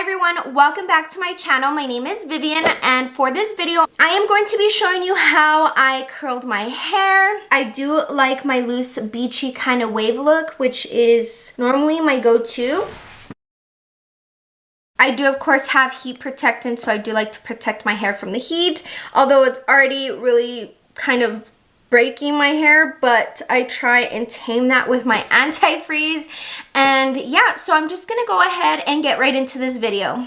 everyone, welcome back to my channel. My name is Vivian, and for this video I am going to be showing you how I curled my hair. I do like my loose beachy kind of wave look, which is normally my go-to. I do of course have heat protectant, so I do like to protect my hair from the heat, although it's already really kind of breaking my hair, but I try and tame that with my anti-freeze. And yeah, so I'm just gonna go ahead and get right into this video.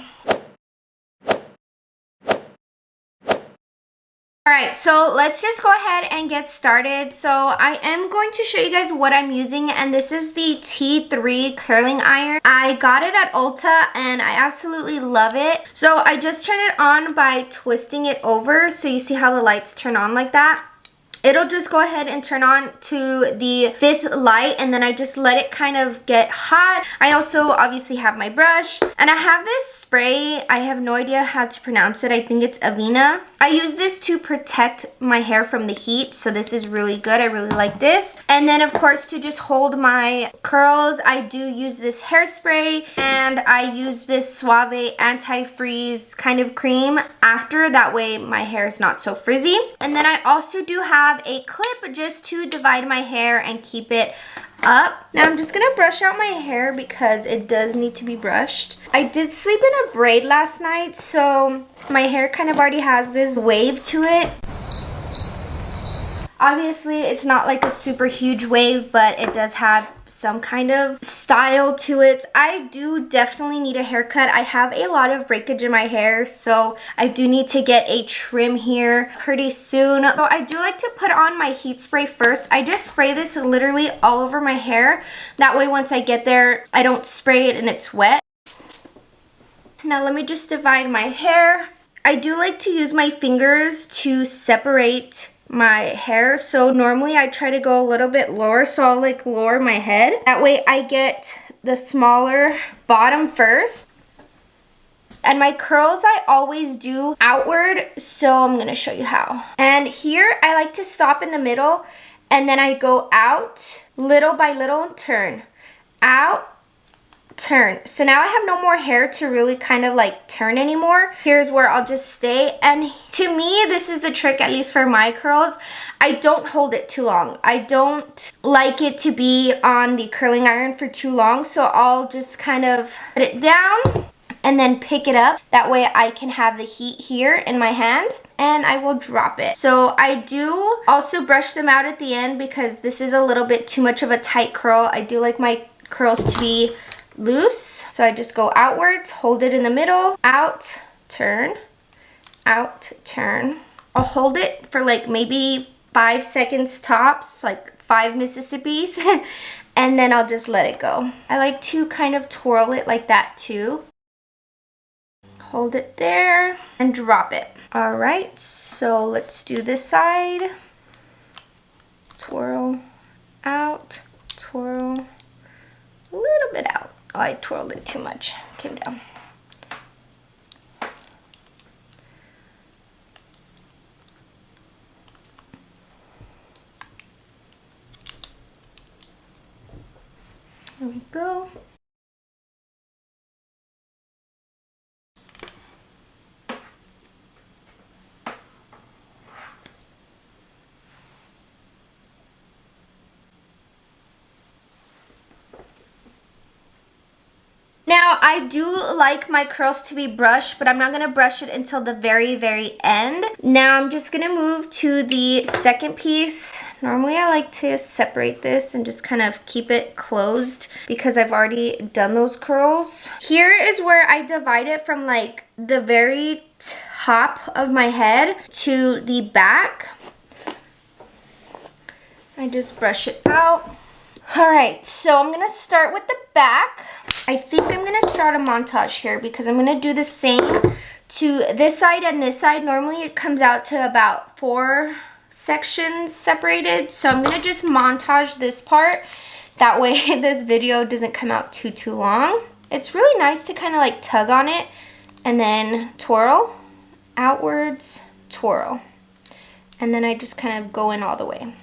Alright, so let's just go ahead and get started. So I am going to show you guys what I'm using, and this is the T3 curling iron. I got it at Ulta and I absolutely love it. So I just turn it on by twisting it over, so you see how the lights turn on like that. It'll just go ahead and turn on to the 5th light, and then I just let it kind of get hot. I also obviously have my brush, and I have this spray. I have no idea how to pronounce it. I think it's Avena. I use this to protect my hair from the heat, so this is really good. I really like this. And then of course, to just hold my curls, I do use this hairspray, and I use this Suave anti-freeze kind of cream after. That way my hair is not so frizzy. And then I also do have a clip just to divide my hair and keep it up. Now I'm just gonna brush out my hair because it does need to be brushed. I did sleep in a braid last night, so my hair kind of already has this wave to it. Obviously, it's not like a super huge wave, but it does have some kind of style to it. I do definitely need a haircut. I have a lot of breakage in my hair, so I do need to get a trim here pretty soon. So I do like to put on my heat spray first. I just spray this literally all over my hair. That way, once I get there, I don't spray it and it's wet. Now let me just divide my hair. I do like to use my fingers to separate my hair, so normally I try to go a little bit lower, so I'll like lower my head. That way I get the smaller bottom first. And my curls I always do outward, so I'm gonna show you how. And here I like to stop in the middle, and then I go out little by little and turn. Out, turn. So now I have no more hair to really kind of like turn anymore. Here's where I'll just stay, and to me this is the trick, at least for my curls. I don't hold it too long. I don't like it to be on the curling iron for too long, so I'll just kind of put it down and then pick it up. That way I can have the heat here in my hand, and I will drop it. So I do also brush them out at the end because this is a little bit too much of a tight curl. I do like my curls to be loose, so I just go outwards, hold it in the middle, out, turn, out, turn. I'll hold it for like maybe 5 seconds tops, like 5 Mississippis, and then I'll just let it go. I like to kind of twirl it like that too. Hold it there and drop it. All right, so let's do this side. Twirl, out, twirl, a little bit out. Oh, I twirled it too much. Came down. There we go. Now, I do like my curls to be brushed, but I'm not going to brush it until the very, very end. Now, I'm just going to move to the second piece. Normally, I like to separate this and just kind of keep it closed because I've already done those curls. Here is where I divide it from like the very top of my head to the back. I just brush it out. All right, so I'm going to start with the back. I think I'm going to start a montage here because I'm going to do the same to this side and this side. Normally it comes out to about 4 sections separated. So I'm going to just montage this part. That way this video doesn't come out too long. It's really nice to kind of like tug on it and then twirl, outwards, twirl. And then I just kind of go in all the way.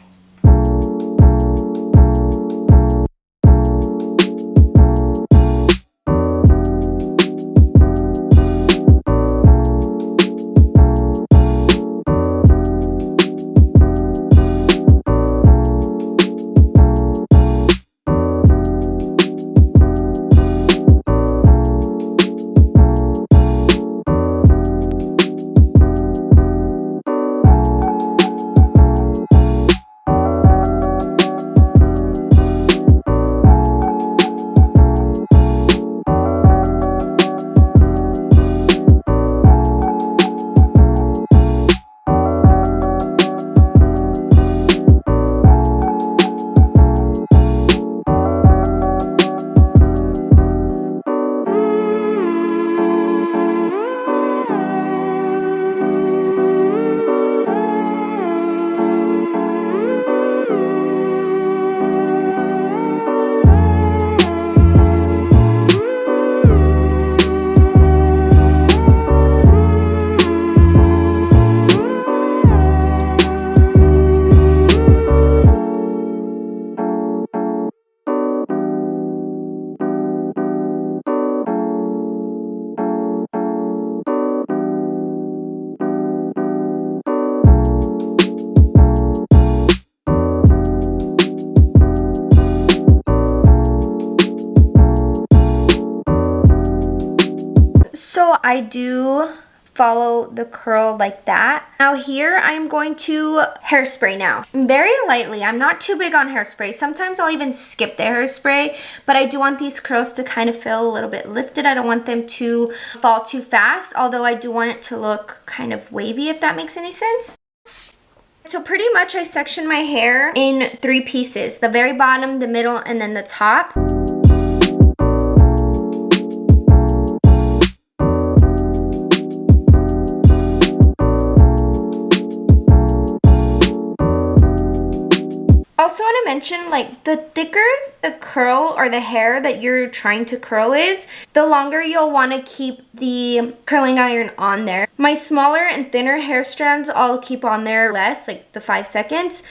So I do follow the curl like that. Now here I'm going to hairspray now. Very lightly. I'm not too big on hairspray. Sometimes I'll even skip the hairspray, but I do want these curls to kind of feel a little bit lifted. I don't want them to fall too fast, although I do want it to look kind of wavy, if that makes any sense. So pretty much I section my hair in 3 pieces, the very bottom, the middle, and then the top. Also want to mention, like, the thicker the curl or the hair that you're trying to curl is, the longer you'll want to keep the curling iron on there. My smaller and thinner hair strands I'll keep on there less, like the 5 seconds.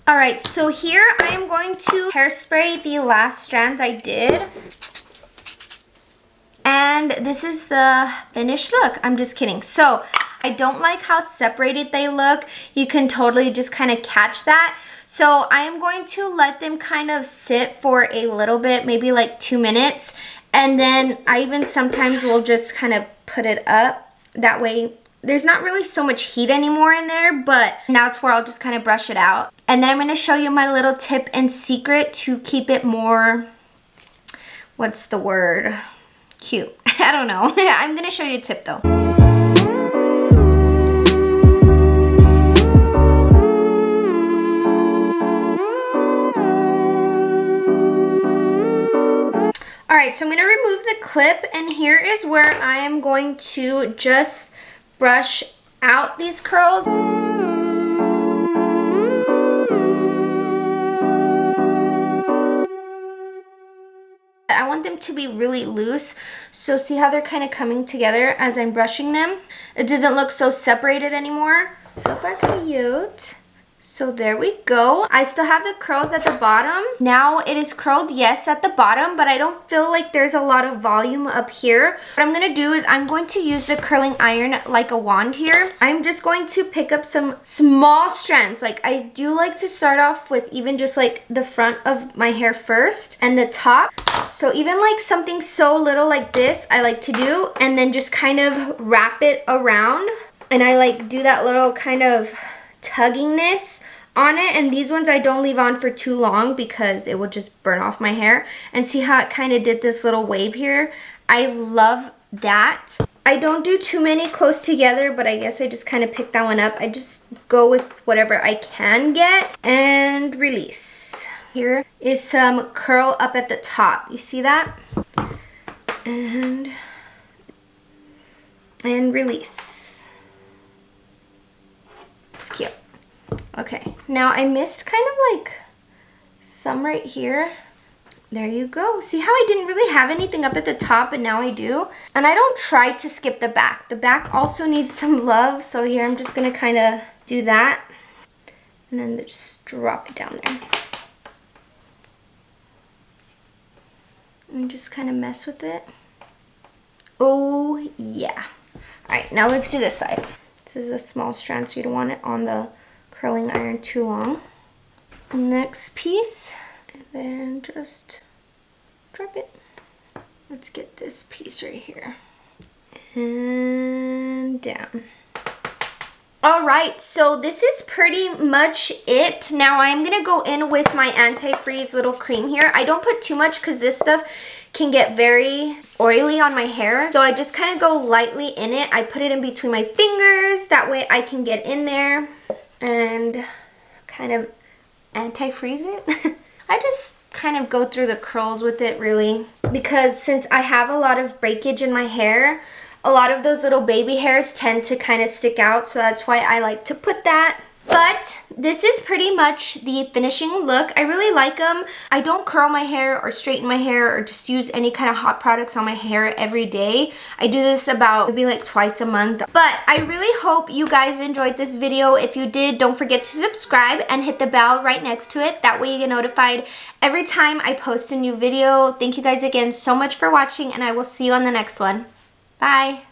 Alright, so here I am going to hairspray the last strands I did. And this is the finished look. I'm just kidding. So I don't like how separated they look. You can totally just kind of catch that. So I am going to let them kind of sit for a little bit, maybe like 2 minutes. And then I even sometimes will just kind of put it up. That way there's not really so much heat anymore in there, but that's where I'll just kind of brush it out. And then I'm going to show you my little tip and secret to keep it more, what's the word? Cute. I don't know. I'm going to show you a tip though. Alright, so I'm going to remove the clip, and here is where I am going to just brush out these curls. I want them to be really loose, so see how they're kind of coming together as I'm brushing them? It doesn't look so separated anymore. Super cute. So there we go. I still have the curls at the bottom. Now it is curled, yes, at the bottom, but I don't feel like there's a lot of volume up here. What I'm going to do is I'm going to use the curling iron like a wand here. I'm just going to pick up some small strands. Like, I do like to start off with even just like the front of my hair first and the top. So even like something so little like this, I like to do, and then just kind of wrap it around. And I like do that little kind of tuggingness on it, and these ones I don't leave on for too long because it will just burn off my hair. And see how it kind of did this little wave here? I love that. I don't do too many close together, but I guess I just kind of pick that one up. I just go with whatever I can get and release. Here is some curl up at the top. You see that? And release. Cute. Okay, now I missed kind of like some right here. There you go. See how I didn't really have anything up at the top, and now I do? And I don't try to skip the back. The back also needs some love, so here I'm just gonna kind of do that and then just drop it down there. And just kind of mess with it. Oh yeah. Alright, now let's do this side. This is a small strand, so you don't want it on the curling iron too long. Next piece, and then just drop it. Let's get this piece right here. And down. Alright, so this is pretty much it. Now I'm going to go in with my anti-freeze little cream here. I don't put too much because this stuff can get very oily on my hair. So I just kind of go lightly in it. I put it in between my fingers. That way I can get in there and kind of anti-freeze it. I just kind of go through the curls with it really, because since I have a lot of breakage in my hair, a lot of those little baby hairs tend to kind of stick out, so that's why I like to put that. But this is pretty much the finishing look. I really like them. I don't curl my hair or straighten my hair or just use any kind of hot products on my hair every day. I do this about maybe like twice a month. But I really hope you guys enjoyed this video. If you did, don't forget to subscribe and hit the bell right next to it. That way you get notified every time I post a new video. Thank you guys again so much for watching, and I will see you on the next one. Bye.